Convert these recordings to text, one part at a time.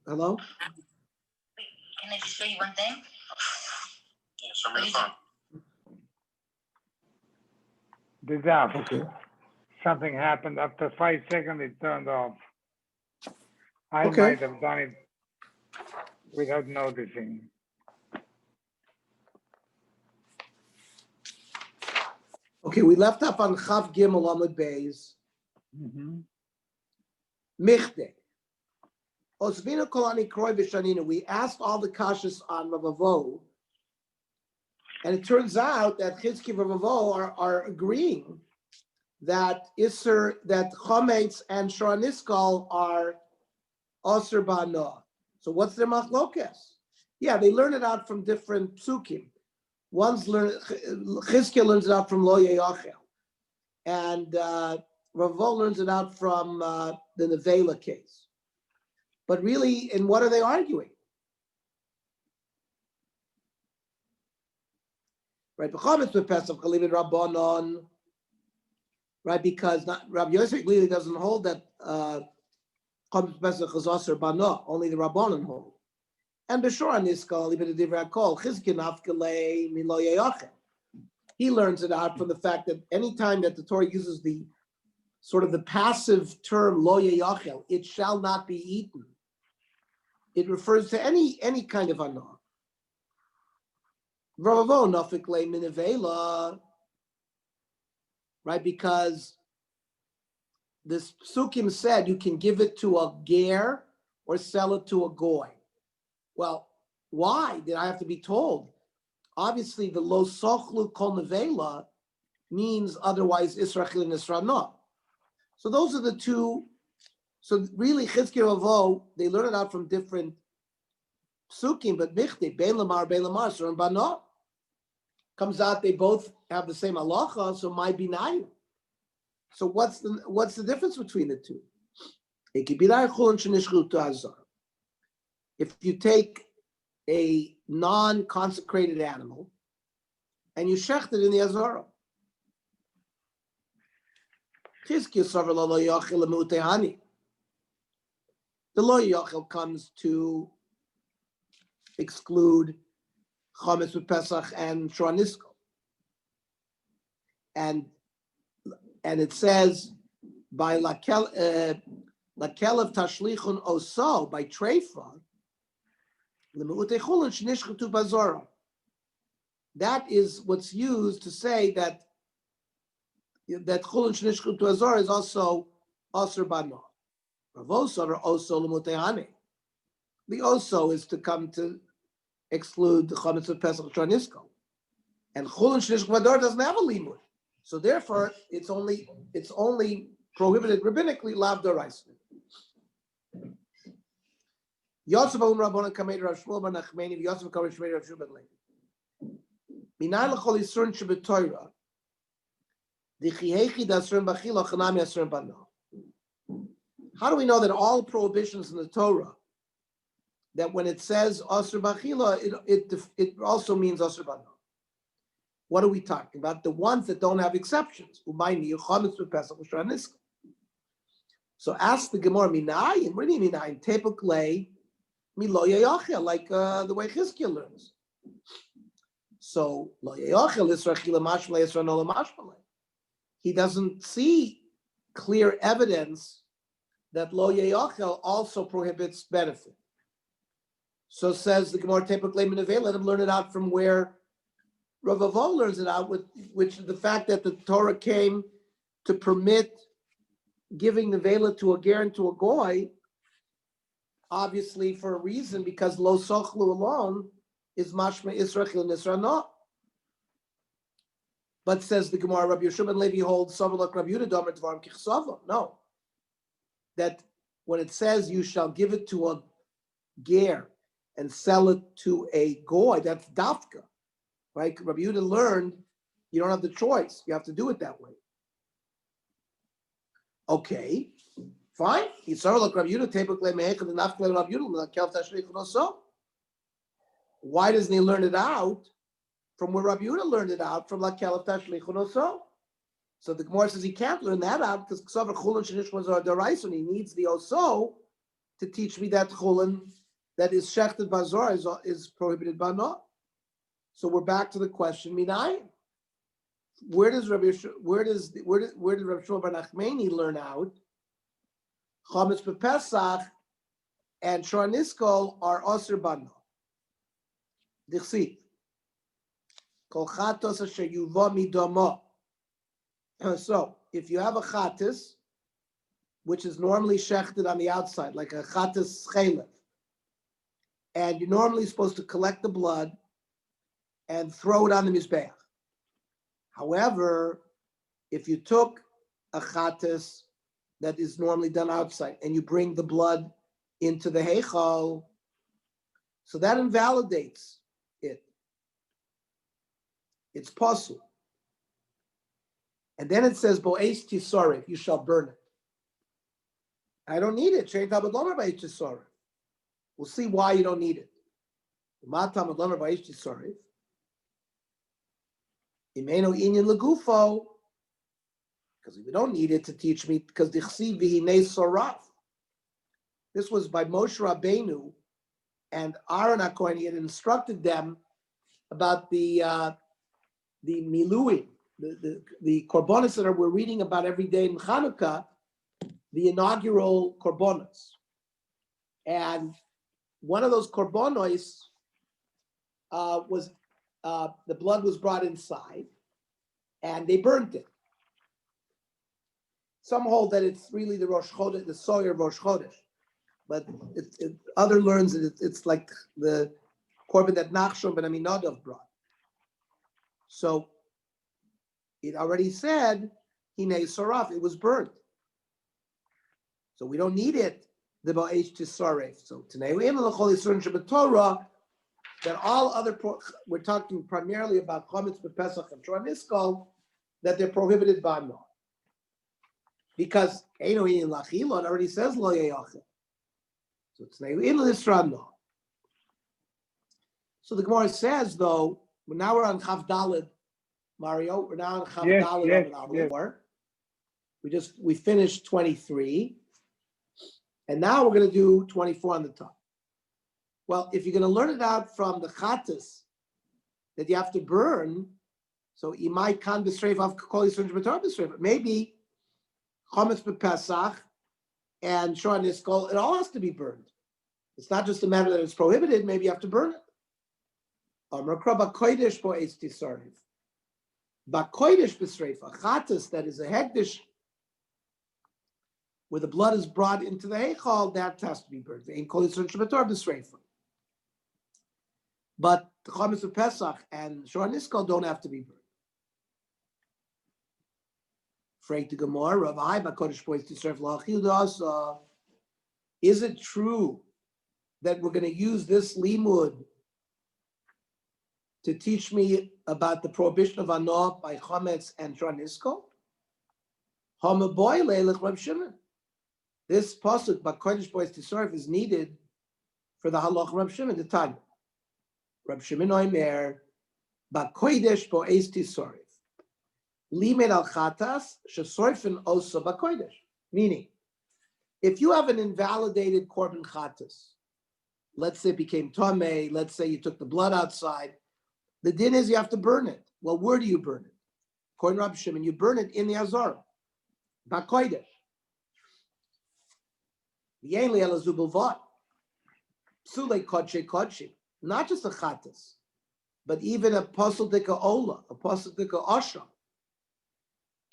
Hello? Can I just show you one thing? Yeah, show me the phone. The Daf. Okay. Something happened after 5 seconds, it turned off. I Okay. might have done it without noticing. Okay, we left up on Chav Gimel Amud Beis. Michte. Osvina Kolani Kroy Vishanina. We asked all the kashas on Ravavo, and it turns out that Chizki and Ravavo are agreeing that that Chometz and Shoraniskal are Osir Ba'Noah. So what's their machlokes? Yeah, they learn it out from different psukim. Chizki learns it out from Lo Yeyachel, and Ravavo learns it out from the Nevela case. But really, in what are they arguing? Right, right, because Rabbi Yosef really doesn't hold that Chometz Pesach is Aser Bano, only the Rabbanon hold. And B'Shor Niskal, even the Divrei Kol, Chizki Nafkalei Min Lo Yeyachem. He learns it out from the fact that any time that the Torah uses the sort of the passive term Lo Yeyachel, it shall not be eaten, it refers to any kind of anah. V'ravo nafik le minavela, right? Because this psukim said you can give it to a ger or sell it to a goy. Well, why did I have to be told? Obviously, the lo sochlu kol nevela means otherwise Israchil and Isra'no. So those are the two. So really, Chizki Ravo, they learn it out from different psukim, but michte, bein lamar, so bano. Comes out they both have the same halacha, so my binayim. So what's the difference between the two? If you take a non-consecrated animal and you shecht it in the azara, the lo yachil comes to exclude Chometz with Pesach and Shoraniskal. And it says by Lakelev Tashlichun Oso, by Treifa, that is what's used to say that Chulun Shnishchutu Azor is also Osir Bano. Ravosar also Lemutehane. The also is to come to exclude the Chometz of Pesach Shoraniskal. And Chulun Shnishchutu Vador doesn't have a limud. So therefore, it's only prohibited rabbinically, lav doraisa. Yosef Avum Rabbanan Kameid Rav Shmuel ben Nachmani, Yosef Kameid Shmei Rav Shmuel ben Levi. Minay l'chol yisurin shebetoira, dichihechi d'asurin b'achila chanami asurin b'no. How do we know that all prohibitions in the Torah, that when it says asur b'achila, it also means asur b'no? What are we talking about? The ones that don't have exceptions. So ask the Gemara, Minayin, what do you mean Minayin? Tepuk Milo Yayachel, like the way Chizkiah learns. So Lo Yayachel is Rachila Mashmalei, is Ranola Mashmalei. He doesn't see clear evidence that Lo Yayachel also prohibits benefit. So says the Gemara, Tepuk Minaveh, let him learn it out from where Rav Avo learns it out, which is the fact that the Torah came to permit giving the vela to a ger and to a goy, obviously for a reason, because lo sochlu alone is mashma Israchil and Isra'no. But says the Gemara, Rabbi Yeshua ben Levi holds Savalak Rabbi Yehuda Domer Dvarim Kichsava. No, that when it says you shall give it to a ger and sell it to a goy, that's dafka. Right? Rabbi Yehuda learned you don't have the choice. You have to do it that way. Okay, fine. Why doesn't he learn it out from where Rabbi Yehuda learned it out from Lakelev Tashlichun Oso? So the Gemara says he can't learn that out because Ksavar Chulun Shenishmas are Daraisa, and he needs the Oso to teach me that Chulun that is shechted bazor is prohibited by no. So we're back to the question, Minayin. Where does Rabbi Shmuel bar Nachmani learn out? Chametz b'Pesach and Shor Niskol are Osir Bano. Dichsi. Kol chatos asher yuva midomo. So, if you have a chatis, which is normally shechted on the outside, like a chatis chelev, and you're normally supposed to collect the blood and throw it on the mizbeach. However, if you took a chatis that is normally done outside and you bring the blood into the heichal, so that invalidates it. It's possible. And then it says, Bo'es tisarif, you shall burn it. I don't need it. We'll see why you don't need it. Because we don't need it to teach me, because this was by Moshe Rabbeinu and Aaron HaKohen. He had instructed them about the miluim, the korbanos that we're reading about every day in Chanukah, the inaugural korbanos. And one of those korbanos was the blood was brought inside, and they burnt it. Some hold that it's really the Rosh Chodesh, the Soyer Rosh Chodesh, but other learns that it's like the korban that Nachshon ben Aminadov brought. So it already said Hinei Saraf, it was burnt. So we don't need it, the Ba'esh Tisaref. So today we have the Chol Yisurin Shabbat that all other, we're talking primarily about Chametz b'Pesach and Shor Niskol, that they're prohibited by law. Because Eino in Lachilon already says Lo Yeyachel. So today we in Lisran law. So the Gemara says, though, now we're on Chav Daled, Mario. We're now on Chav Daled. We finished 23, and now we're going to do 24 on the top. Well, if you're going to learn it out from the chatas that you have to burn, so imai kan b'sreif av kol yisrael b'torah b'sreif. Maybe chametz b'Pesach and Shor Niskol, it all has to be burned. It's not just a matter that it's prohibited. Maybe you have to burn it. B'kodesh bo'etz tisarif. B'kodesh b'sreif, a chatas that is a hekdesh where the blood is brought into the heichal, that has to be burned. But the Chametz of Pesach and Shor Niskol don't have to be burned. Freit the Gemara, Rav B'kodesh boys to serve la'achil da'asa. Is it true that we're going to use this limud to teach me about the prohibition of anah by Chametz and Shor Niskol? Hamaboy leilech Reb Shimon. This pasuk, B'kodesh boys to serve, is needed for the halach Reb Shimon, the Tanya. Reb Shimon Oimer, B'kodesh bo'ez tisorif. Limed al chatas shesorfen osa b'kodesh. Meaning, if you have an invalidated korban chatas, let's say it became tamei, let's say you took the blood outside, the din is you have to burn it. Well, where do you burn it? According to Reb Shimon, you burn it in the azara, b'kodesh. V'yein le'el azubulvat. Psulei kodshe kodshim. Not just a chatas, but even a pasal dika ola, a pasal dika asha,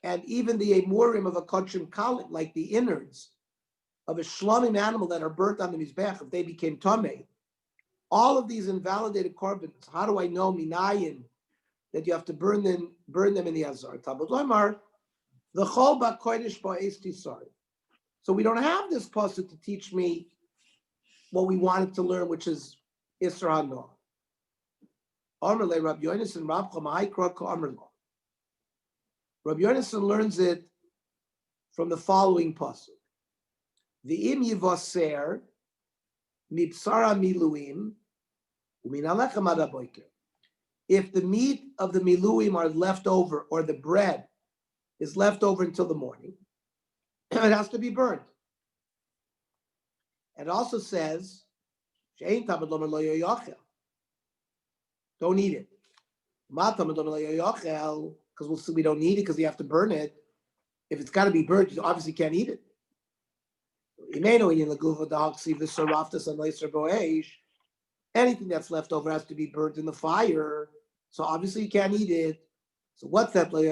and even the emurim of a kodshim kalim, like the innards of a shlamim animal that are burnt on the mizbech, if they became tamei. All of these invalidated korbanos. How do I know minayin that you have to burn them in the azar? Tabud Lamar, the chol ba'kodesh ba'es tisari. So we don't have this pasuk to teach me what we wanted to learn, which is Isra HaNoah. Amrle Rabbi Yonason Rav Chamai Krok Amrlo. Rabbi Yonason learns it from the following pasuk: V'im yivaser mipsara miluim u'minalechem ad haboker. If the meat of the miluim are left over, or the bread is left over until the morning, it has to be burned. It also says She'ein tamid lomer lo yochel. Don't eat it. Ma tamid lomer lo yochel, because we'll see we don't need it because you have to burn it. If it's got to be burnt, you obviously can't eat it. Anything that's left over has to be burnt in the fire. So obviously you can't eat it. So what's that lo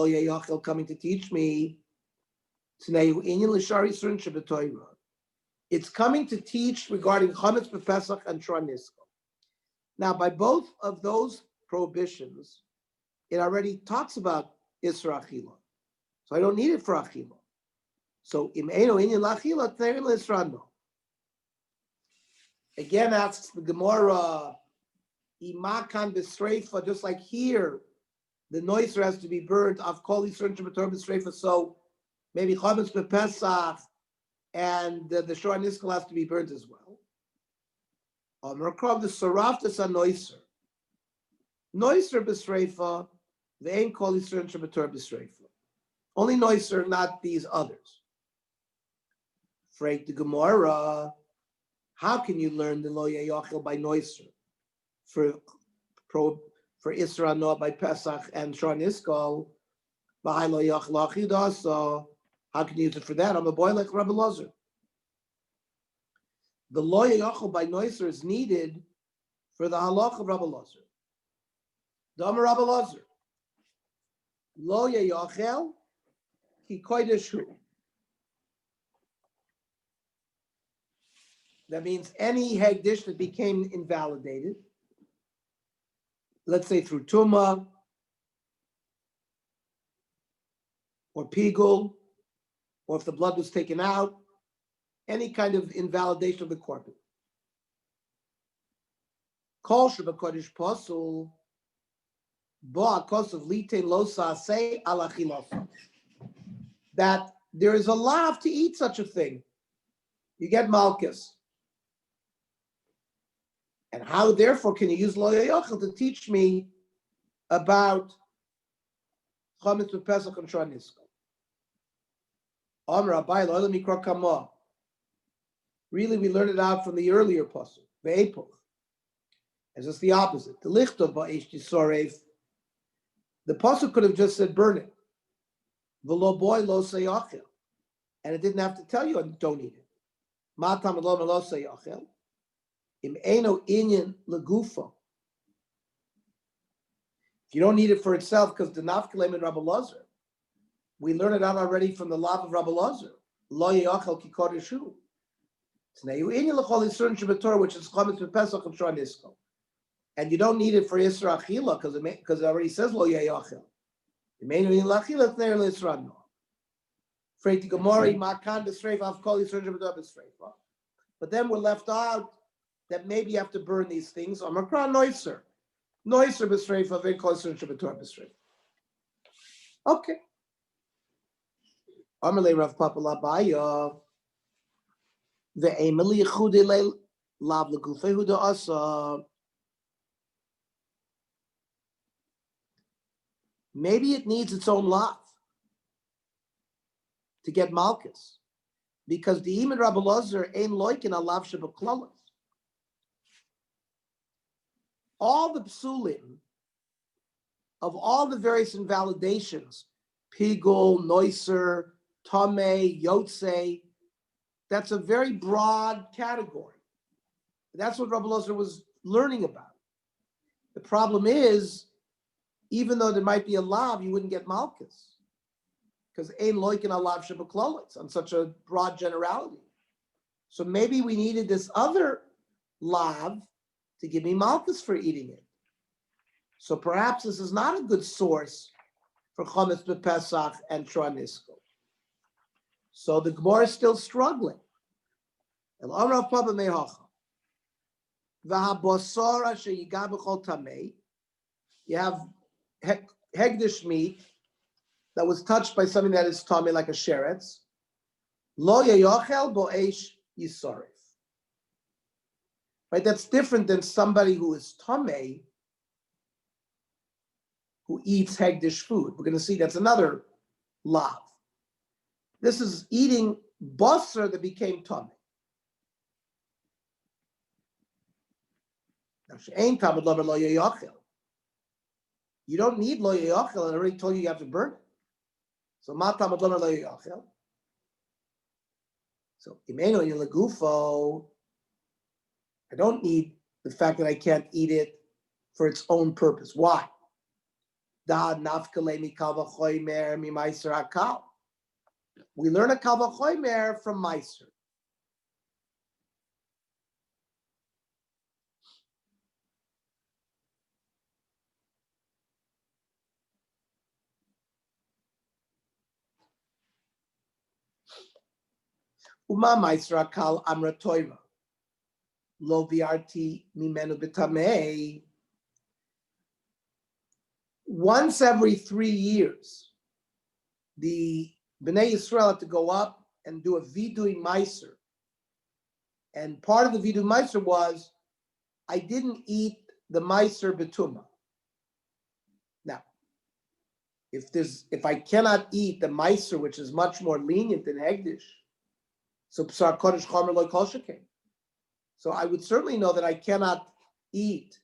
yachel coming to teach me? It's coming to teach regarding chametz b'Pesach and Shor Nisko. Now, by both of those prohibitions, it already talks about Isra Achila. So I don't need it for Achila. So im eino inyan la'achila teir l'Isra no. Again, asks the Gemara, imakan b'sreifa, just like here, the noiser has to be burnt. Of kol yisrael shebetor b'sreifa. So maybe chametz b'Pesach and the Shor Nisko has to be burnt as well. Amar krav the saraftas a noiser. Noiser b'sreifa, ve'en kol yisrael shebetor b'sreifa. Only noiser, not these others. Freit the Gemara, how can you learn the lo yachil by noiser for Isra no by Pesach and Shor Nisko? B'hai lo yachil achida. So how can you use it for that? I'm a boy like Rabbi Lazar. The lo yachil by noiser is needed for the halach of Rabbi Lazar. Dama Rabbi Lazar, lo yachil ki kodesh hu. That means any hegdish that became invalidated, let's say through tuma or pigul, or if the blood was taken out, any kind of invalidation of the corpus. Kol shebekodesh pasul ba kosav litain losa say alachilosa. That there is a law to eat such a thing. You get malchus. And how, therefore, can you use lo yachil to teach me about chametz b'Pesach and Shor Nisko? Amar Abai lo elam mikra kama. Really, we learned it out from the earlier pasuk, ve'epoch. As it's the opposite. The lichtov ba'esh tisorev. The pasuk could have just said burn it. V'lo boy lo seyachil. And it didn't have to tell you don't eat it. Ma tamid lo seyachil. Im eno inyan legufo. If you don't need it for itself, because the nafkalem in Rabbi Lazar, we learned it out already from the law of Rabbi Lazar. Lo yachal ki kodeshu. Tnei inyan lechol yisron shebetor, which is chametz b'Pesach and Shor Nisko. And you don't need it for Isra Achila because it already says lo yachal. Im eno inyan lachila tnei l'Isra no. Freit the Gemara makan b'sreifa av kol yisron shebetor b'sreifa. But then we're left out that maybe you have to burn these things. Omakra noiser. Noiser b'sreifa ve'en kol yisron shebetor b'sreifa. Okay. Amalei Rav Papa Labaya. Ve'emeli yichude le lav legufei hu da'asa. Maybe it needs its own lav to get malchus, because the Iman Rabbi Lazar ain't loikin alav shebeklalos. All the psulim of all the various invalidations, pigul, noiser, tameh, yotze, that's a very broad category. That's what Rabbi Lazar was learning about. The problem is, even though there might be a lav, you wouldn't get malchus, because ein loikin alav shebeklalos on such a broad generality. So maybe we needed this other lav to give me malchus for eating it. So perhaps this is not a good source for chametz b'Pesach and Shor Nisko. So the Gemara is still struggling. El Amrav Papa Mehacha. V'habosara sheyiga b'chol tamei. You have hegdish meat that was touched by something that is tamei, like a sheretz. Lo yachel bo'esh yisarif. Right, that's different than somebody who is tamei, who eats hegdish food. We're going to see that's another lav. This is eating basar that became tamei. You don't need lo yachel. I already told you have to burn it. So matamad lo yachel. So imeno in legufo. I don't need the fact that I can't eat it for its own purpose. Why? Da nafkale mi kal v'choymer mi meiser akal. We learn a kal v'choymer from meiser. Uma meiser akal amra toira. Lo viarti mimenu b'tamei. Once every 3 years, the Bnei Yisrael had to go up and do a vidui meiser. And part of the vidui meiser was, I didn't eat the meiser betuma. Now, if I cannot eat the meiser, which is much more lenient than hegdish, so psar kodesh chomer lo kol sheken. So I would certainly know that I cannot eat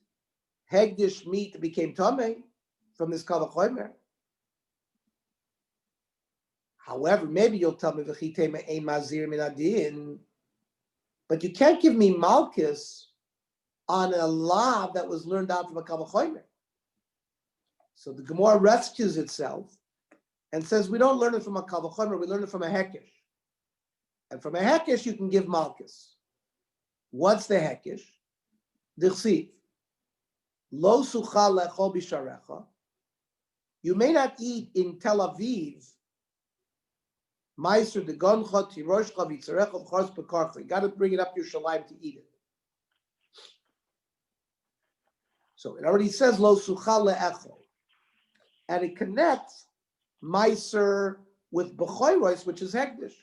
hegdish meat that became tamei from this kal v'chomer. However, maybe you'll tell me v'chitema ein mazir min adin, but you can't give me malchus on a law that was learned out from a kal v'chomer. So the Gemara rescues itself and says we don't learn it from a kal v'chomer, we learn it from a hekesh. And from a hekesh you can give malchus. What's the hekesh? Dichsiv. Lo sucha lechol bisharecha. You may not eat in Tel Aviv. Meiser de goncha tiroshcha vitzarecha v'chars bekarcha. You got to bring it up to Yerushalayim to eat it. So it already says lo sucha le'echol, and it connects Meiser with b'choros, which is hekdesh.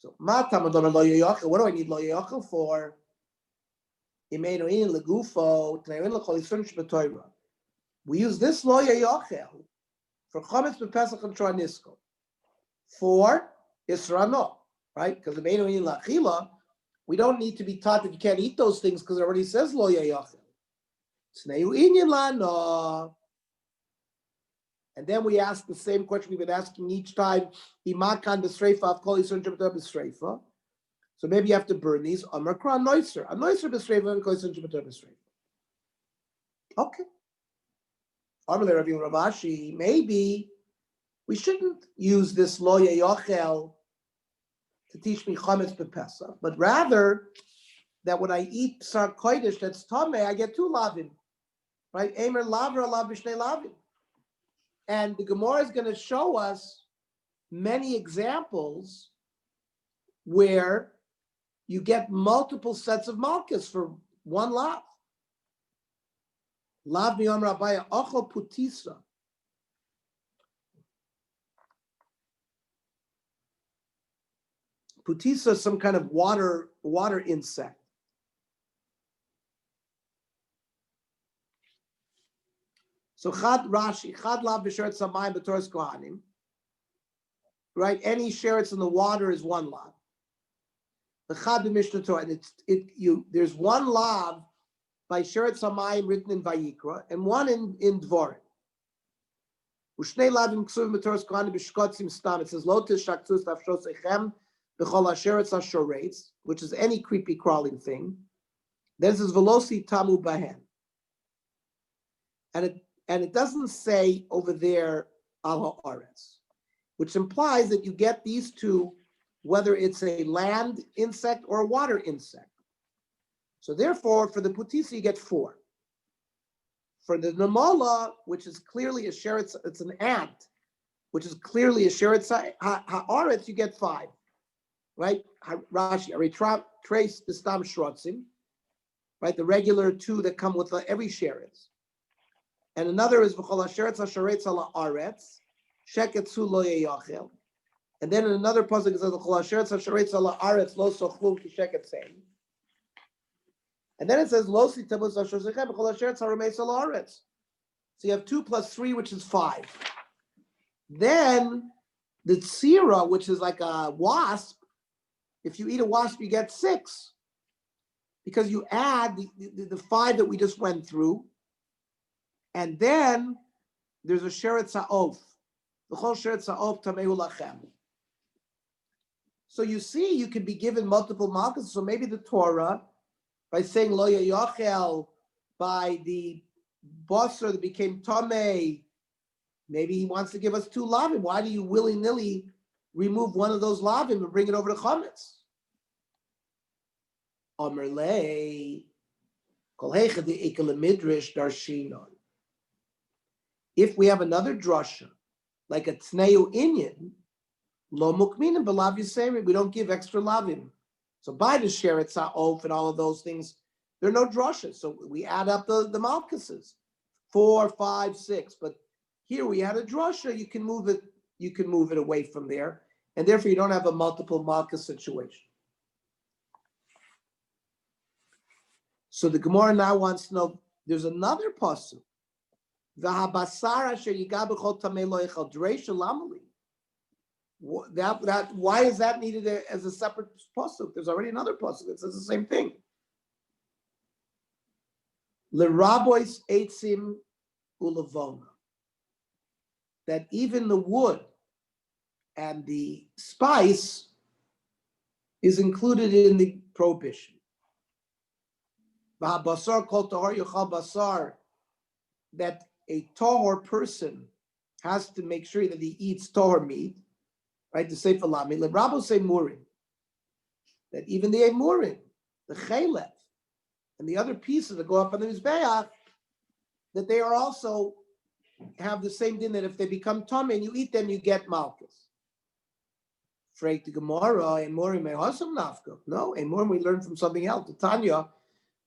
So what do I need lo yachel for? We use this lo yachel for chametz b'pesach and tranisko for israno, right? Because the meinu in lachila, we don't need to be taught that you can't eat those things because it already says lo yachel. Tzneyu inyan lano. And then we ask the same question we've been asking each time. Imakan b'sreifa of kol yisur jebetah b'sreifa. So maybe you have to burn these. Amar kra noiser. A noiser b'sreifa and kol yisur jebetah b'sreifa. Okay. Amar le Rav Ravashi. Maybe we shouldn't use this lo yachel to teach me chametz b'pesach, but rather that when I eat psar kodesh that's tameh, I get 2 lavim, right? Eimer lavra lav b'shnei lavim. And the Gemara is going to show us many examples where you get multiple sets of malchus for 1 lav. Lav miyom rabaya ochel putisa. Putisa is some kind of water insect. So chad Rashi, chad lav b'sheret samayim b'toras kohanim, right? Any sheretz in the water is 1 lav. The chad b'mishnah Torah, and there's 1 lav by sheret samayim written in Vayikra and 1 in Dvorim. Ushnei lavim ksuvim b'toras kohanim b'shkotzim stam. It says lo tishaktus tafshos echem b'chol hasheretz hashoretz, which is any creepy crawling thing. Then it says velosi tamu bahen, and it doesn't say over there al ha'aretz, which implies that you get these 2, whether it's a land insect or a water insect. So therefore, for the putisa, you get 4. For the namala, which is clearly a sheretz, it's an ant, which is clearly a sheretz ha'aretz, you get 5, right? Rashi, trace the stam shrotzim, right? The regular 2 that come with every sheretz. And another is v'chol hasheretz hasharetz ala aretz sheketzu lo yeyachel. And then in another pasuk it says v'chol hasheretz hasharetz ala aretz lo sochlum ki sheketzein. And then it says lo sitabus hasharechem v'chol hasheretz harameis ala aretz. So you have 2 plus 3, which is 5. Then the tzira, which is like a wasp, if you eat a wasp, you get 6. because you add the 5 that we just went through, and then there's a sheret sa'of. The whole sheret sa'of tamehu lachem. So you see, you could be given multiple malchus. So maybe the Torah, by saying lo yachel, by the basar that became tamei, maybe he wants to give us 2 lavim. Why do you willy-nilly remove one of those lavim and bring it over to chametz? Amerlei, kol heicha de ikel midrash darshinon. If we have another drasha, like a tneu inyan, lo mukminim b'lav yiseri, we don't give extra lavim. So by the sheret sa'of and all of those things, there are no drashas. So we add up the malchuses, 4, 5, 6. But here we had a drasha, you can move it away from there, and therefore you don't have a multiple malchus situation. So the Gemara now wants to know, there's another pasuk. That why is that needed as a separate pasuk? There's already another pasuk that says the same thing. L'rabois eitzim ulavona. That even the wood and the spice is included in the prohibition. V'habasar kol tahor yochal basar. That a tahor person has to make sure that he eats tahor meat, right? The sefer lami. L'rabo say murim. That even the emurim, the chelef, and the other pieces that go up on the mizbeach, that they are also have the same thing, that if they become tummy and you eat them, you get malchus. Freit the Gemara, emurim mehasam nafka. No, emurim we learn from something else. The Tanya,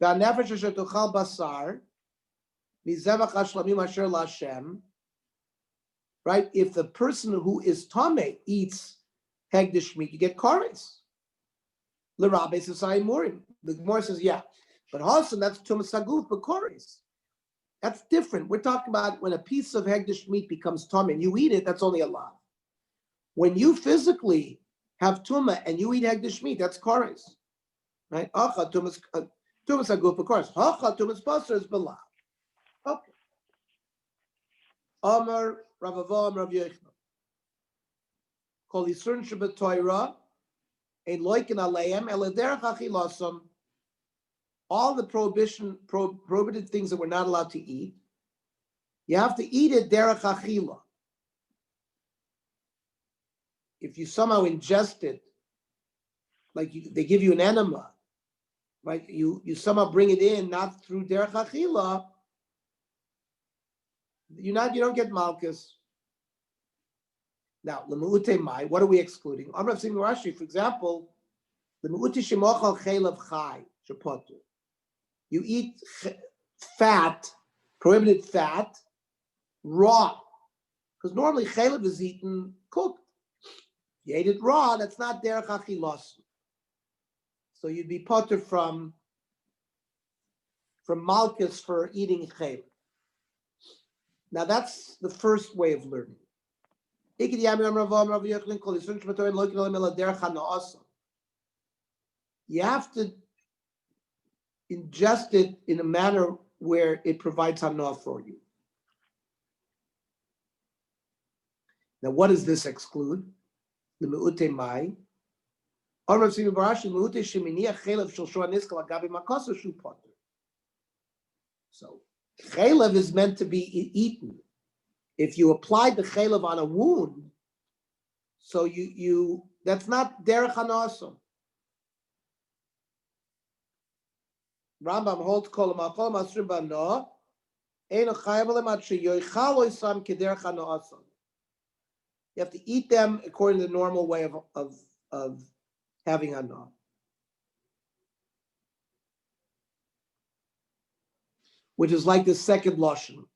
v'anefesh asher tochal basar, mizevach hashlamim asher lashem. Right? If the person who is tummy eats hegdish meat, you get kares. L'rabbe says emurim. The Gemara says, yeah. But Hassan, that's tumas haguf b'kares. That's different. We're talking about when a piece of hegdish meat becomes tummy and you eat it, that's only a lav. When you physically have tumah and you eat hegdish meat, that's kares. Right? Acha tumas haguf b'kares. Hacha tumas basar is b'lav. Okay. Amar Rav Ava Rav Yochanan. Kol yisron shebetoira ein loikin aleim ele derech achilasam. All the prohibited things that we're not allowed to eat, you have to eat it derech achila. If you somehow ingest it, like they give you an enema, right? You somehow bring it in, not through derech achila, you don't get malchus. Now, lemuute mai, what are we excluding? Amrav Singh Rashi, for example, lemuute shemochal chaylev chai shepotu. You eat fat, prohibited fat, raw, because normally chaylev is eaten cooked. You ate it raw, that's not derech achilas. So you'd be potter from malchus for eating chaylev. Now that's the first way of learning. You have to ingest it in a manner where it provides hana for you. Now, what does this exclude? The me'ute mai. So, chaylev is meant to be eaten. If you apply the chaylev on a wound, so you that's not derech hanasam. Rambam holds kol ma'achol masrim b'no, ein chayav lemat sheyoichal oisam kederech hanasam. You have to eat them according to the normal way of having hana. Which is like the second lashon.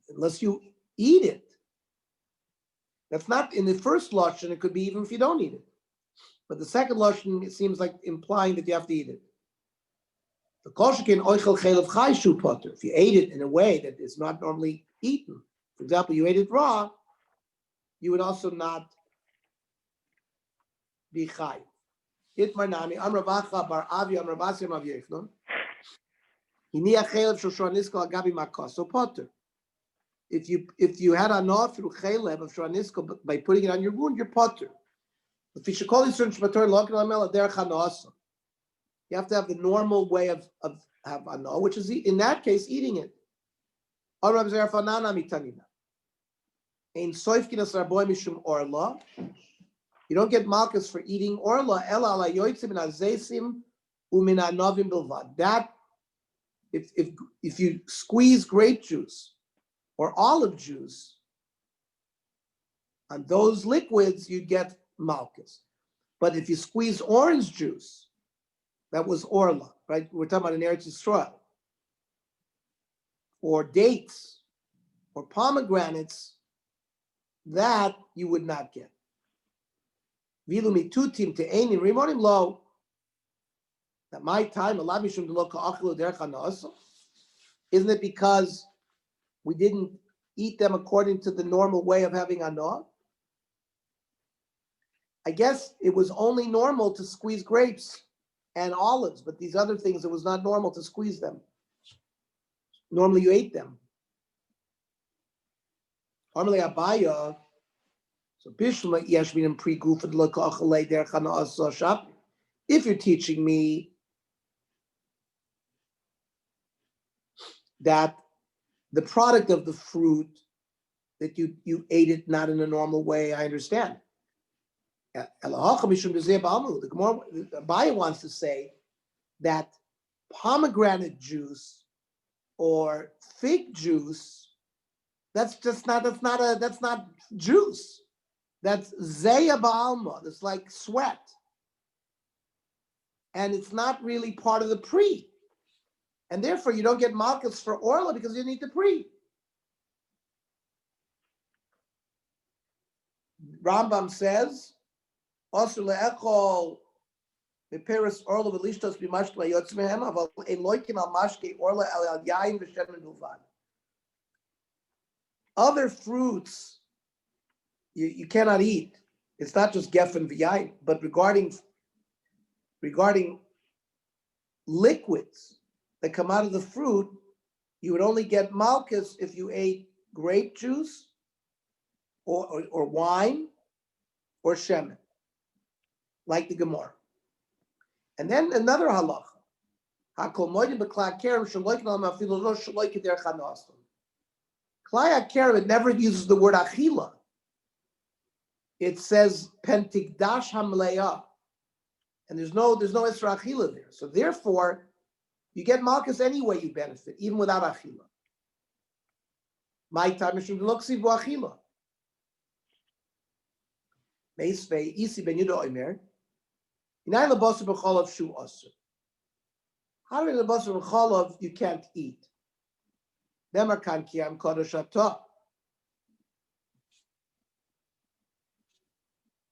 Unless you eat it. That's not in the first lashon, it could be even if you don't eat it. But the second lashon, it seems like implying that you have to eat it. The koshekin oichel chaylev chai shu potter. If you ate it in a way that is not normally eaten, for example, you ate it raw, you would also not be chai. Itmar Nami, Amravacha Bar Avi, Amravasim Av Yefnon. Hini Achelev Shoshua Nisko Agabi Makos. So Potter. If you had a no through Chelev of Shoshua Nisko by putting it on your wound, you're Potter. If you should call this Shmator Lokin Lamel Derech Hanoasa. You have to have the normal way of have ano, which is in that case eating it. Arab Zerafanana Mitanina. Ein Soifkinas Raboy Mishum Orla. You don't get malchus for eating orla. Ela ala yoitzim min azesim umin anovim bilvad. That if you squeeze grape juice or olive juice on those liquids, you get malchus. But if you squeeze orange juice, that was orla, right? We're talking about an Eretz Yisrael, or dates, or pomegranates, that you would not get. Vilu mitutim to eini rimonim lo. At my time, isn't it because we didn't eat them according to the normal way of having anoah? I guess it was only normal to squeeze grapes and olives, but these other things, it was not normal to squeeze them. Normally you ate them. Normally abaya. So bishma yeshmin pre-gufad l'kachalei derech hanaasa shap. If you're teaching me that the product of the fruit that you ate it not in a normal way, I understand. The Gemara Abaya wants to say that pomegranate juice or fig juice, that's not juice. That's zeya ba'alma. That's like sweat, and it's not really part of the pre. And therefore, you don't get malchus for orla because you didn't eat the pre. Rambam says, "Osur le'echol beperis orla v'lishtos b'mashke yotz mehem aval ein loikin al mashke orla al yayin v'shemen bilvad." Other fruits you cannot eat. It's not just geffen v'yayin, but regarding liquids that come out of the fruit, you would only get malchus if you ate grape juice or wine or shemen, like the Gemara. And then another halacha. Hakol moedim b'klai kerem shaloikin al mafilu lo shaloikin derech hanoastim. Klai kerem, it never uses the word achila. It says pentigdash hamleya, and there's no isra achila there. So therefore, you get malchus anyway. You benefit even without achila. My time is loksi bu achila. Meisvei isi ben yudo omer. Inay lebasar b'cholav shu asur. How do you lebasar b'cholav you can't eat? Demar kan kiyam kodesh atah.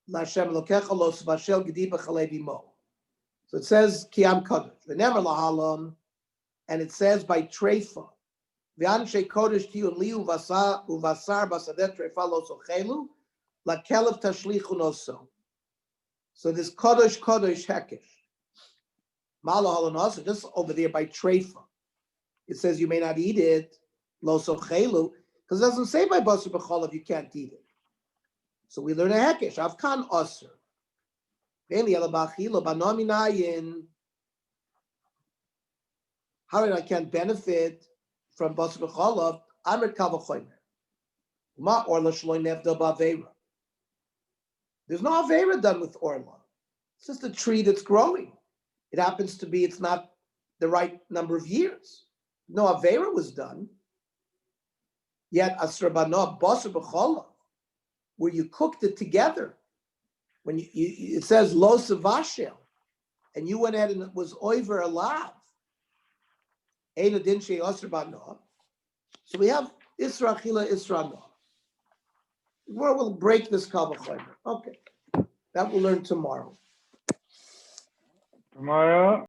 Lashem lokecha lo svashel gedi b'chalei b'mo. So it says kiyam kodesh. V'never lahalam, and it says by treifa. V'anshe kodesh tiyu li uvasar basadet treifa lo sochelu lakelev tashlichu noso. So this kodesh hekesh. Malahalan also just over there by treifa. It says you may not eat it lo sochelu because it doesn't say by basar b'cholav you can't eat it. So we learn a hekesh. Avkan osir. How did I can't benefit from basar b'cholav? Amir kavachoymer. Ma orla shloy nevda ba'avera. There's no avera done with orla. It's just a tree that's growing. It happens to be it's not the right number of years. No avera was done. Yet asrabana basar b'cholav, where you cooked it together. When it says lo savashel, and you went ahead and it was over a lav. Eina din shei osir ba'no. So we have isra achila, isra no. We'll break this kavachomer. Okay, that we'll learn tomorrow. Tomorrow.